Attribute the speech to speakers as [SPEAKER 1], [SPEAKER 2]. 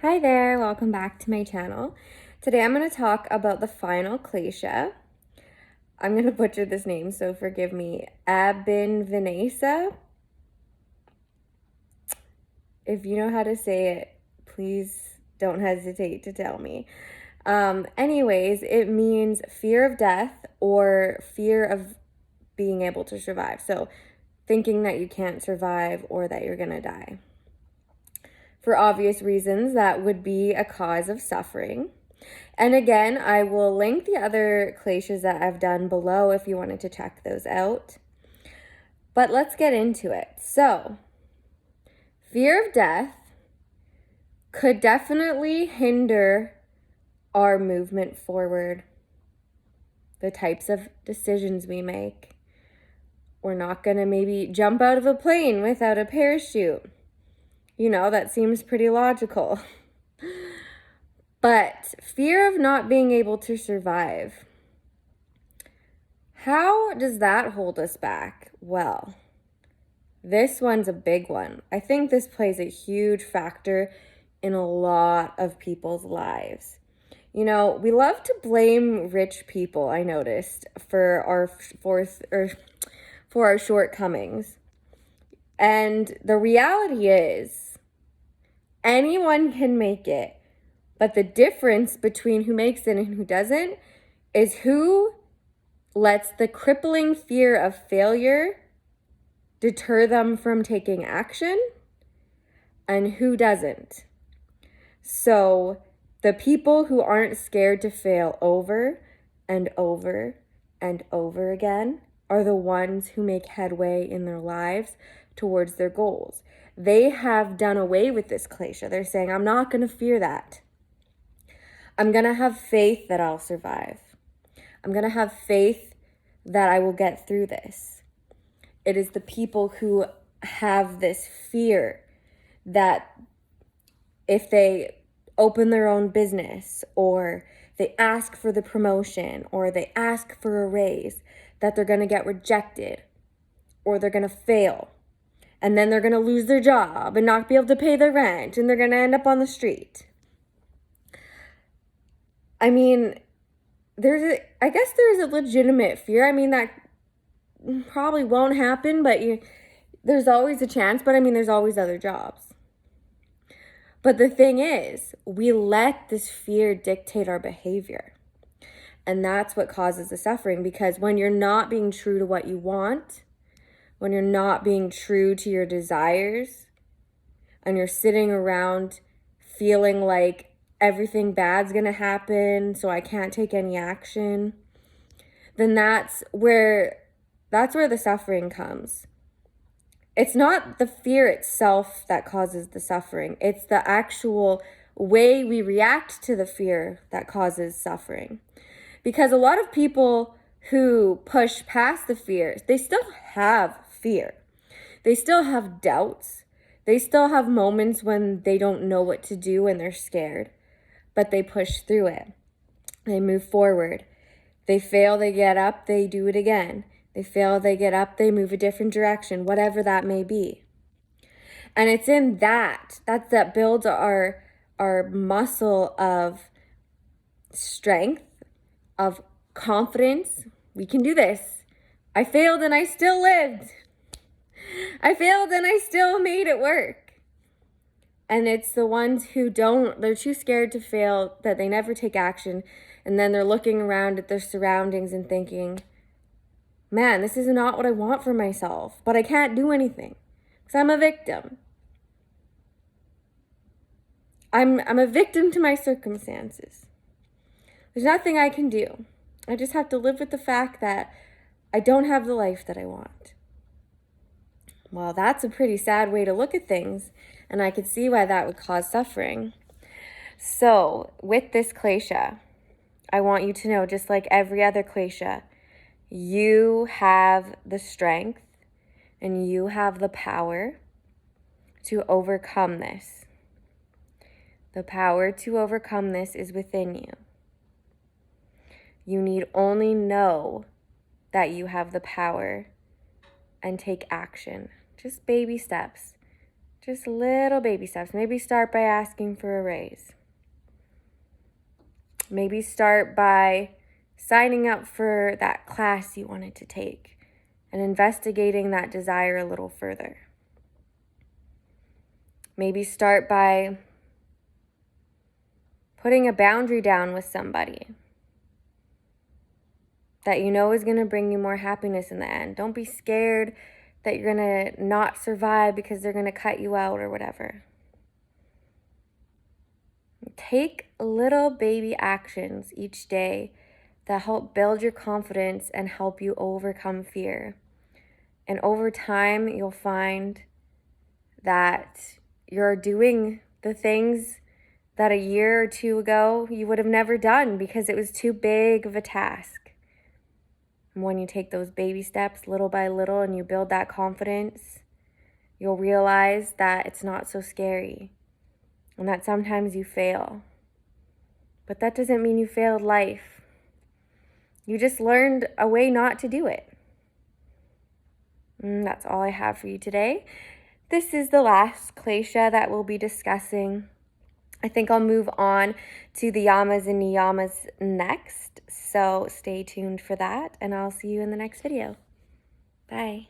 [SPEAKER 1] Hi there, welcome back to my channel. Today I'm going to talk about the final Klesha. I'm going to butcher this name, so forgive me. Abinvanesa. If you know how to say it, please don't hesitate to tell me. Anyways, it means fear of death or fear of being able to survive. So thinking that you can't survive or that you're going to die. For obvious reasons, that would be a cause of suffering. And again, I will link the other Kleshas that I've done below if you wanted to check those out. But let's get into it. So, fear of death could definitely hinder our movement forward, the types of decisions we make. We're not going to maybe jump out of a plane without a parachute. You know, that seems pretty logical. But fear of not being able to survive, how does that hold us back? Well, this one's a big one. I think this plays a huge factor in a lot of people's lives. You know, we love to blame rich people, I noticed, for our shortcomings. And the reality is, anyone can make it. But the difference between who makes it and who doesn't is who lets the crippling fear of failure deter them from taking action and who doesn't. So the people who aren't scared to fail over and over and over again are the ones who make headway in their lives towards their goals. They have done away with this Klesha. They're saying, I'm not going to fear that. I'm going to have faith that I'll survive. I'm going to have faith that I will get through this. It is the people who have this fear that if they open their own business or they ask for the promotion or they ask for a raise, that they're going to get rejected or they're going to fail. And then they're going to lose their job and not be able to pay their rent and they're going to end up on the street. I mean, I guess there's a legitimate fear. I mean, that probably won't happen, but there's always a chance. But I mean, there's always other jobs. But the thing is, we let this fear dictate our behavior. And that's what causes the suffering, because when you're not being true to what you want, when you're not being true to your desires, and you're sitting around feeling like everything bad's gonna happen, so I can't take any action, then that's where the suffering comes. It's not the fear itself that causes the suffering. It's the actual way we react to the fear that causes suffering. Because a lot of people who push past the fears, they still have fear. They still have doubts. They still have moments when they don't know what to do and they're scared. But they push through it. They move forward. They fail, they get up, they do it again. They fail, they get up, they move a different direction, whatever that may be. And it's in that builds our muscle of strength, of confidence. We can do this. I failed and I still lived. I failed and I still made it work. And it's the ones who they're too scared to fail that they never take action. And then they're looking around at their surroundings and thinking, man, this is not what I want for myself, but I can't do anything because I'm a victim. I'm a victim to my circumstances. There's nothing I can do. I just have to live with the fact that I don't have the life that I want. Well, that's a pretty sad way to look at things, and I could see why that would cause suffering. So, with this Klesha, I want you to know, just like every other Klesha, you have the strength and you have the power to overcome this. The power to overcome this is within you. You need only know that you have the power and take action. Just baby steps. Just little baby steps. Maybe start by asking for a raise. Maybe start by signing up for that class you wanted to take and investigating that desire a little further. Maybe start by putting a boundary down with somebody that you know is going to bring you more happiness in the end. Don't be scared that you're going to not survive because they're going to cut you out or whatever. Take little baby actions each day that help build your confidence and help you overcome fear. And over time, you'll find that you're doing the things that a year or two ago you would have never done because it was too big of a task. And when you take those baby steps little by little and you build that confidence, you'll realize that it's not so scary and that sometimes you fail. But that doesn't mean you failed life. You just learned a way not to do it. And that's all I have for you today. This is the last klesha that we'll be discussing. I think I'll move on to the yamas and niyamas next. So stay tuned for that, and I'll see you in the next video. Bye.